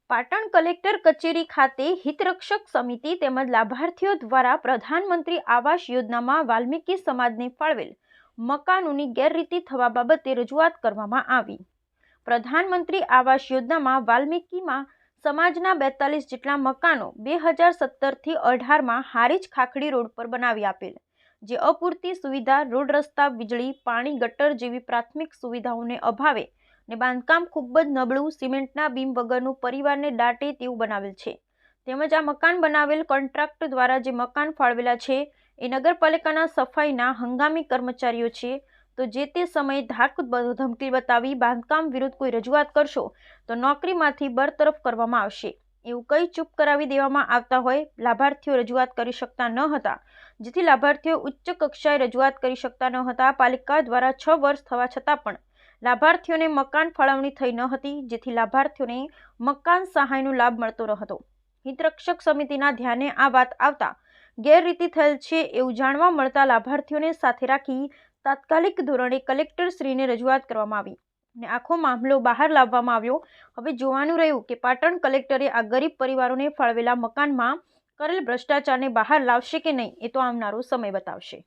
Patan collector કચેરી ખાતે હિતરક્ષક સમિતિ તેમજ લાભાર્થીઓ દ્વારા પ્રધાનમંત્રી આવાસ યોજનામાં વાલ્મીકી સમાજને ફાળવેલ મકાનોની ગેરરીતિ થવા બાબતે રજૂઆત કરવામાં આવી। પ્રધાનમંત્રી આવાસ યોજનામાં વાલ્મીકીમાં સમાજના 42 જેટલા મકાનો 2017થી 18માં હારીજ ખાખડી રોડ પર બનાવી આપેલ, જે અપૂરતી સુવિધા, રોડ, રસ્તા, વીજળી, પાણી, ગટર જેવી પ્રાથમિક સુવિધાઓને અભાવે ને બાંધકામ ખૂબ જ નબળું, સિમેન્ટના બીમ વગરનું, પરિવારને દાટે તેવું બનાવેલ છે। તેમજ આ મકાન બનાવેલ કોન્ટ્રાક્ટ દ્વારા જે મકાન ફાળવેલા છે એ નગરપાલિકાના સફાઈના હંગામી કર્મચારીઓ છે, તો જે તે સમયે ધાક ધમકી બતાવી બાંધકામ વિરુદ્ધ કોઈ રજૂઆત કરશો તો નોકરીમાંથી બરતરફ કરવામાં આવશે એવું કહી ચૂપ કરાવી દેવામાં આવતા હોય લાભાર્થીઓ રજૂઆત કરી શકતા ન હતા, જેથી લાભાર્થીઓ ઉચ્ચ કક્ષાએ રજૂઆત કરી શકતા ન હતા। પાલિકા દ્વારા 6 વર્ષ થવા છતાં પણ લાભાર્થીઓને મકાન ફાળવણી થઈ ન હતી, જેથી લાભાર્થીઓને મકાન સહાયનો લાભ મળતો ન હતો। હિતરક્ષક સમિતિના ધ્યાને આ વાત આવતા ગેરરીતિ થયેલ છે એવું જાણવા મળતા લાભાર્થીઓને સાથે રાખી તાત્કાલિક ધોરણે કલેક્ટરશ્રીને રજૂઆત કરવામાં આવી અને આખો મામલો બહાર લાવવામાં આવ્યો। હવે જોવાનું રહ્યું કે પાટણ કલેક્ટરે આ ગરીબ પરિવારોને ફાળવેલા મકાનમાં કરેલ ભ્રષ્ટાચારને બહાર લાવશે કે નહીં, એ તો આવનારો સમય બતાવશે।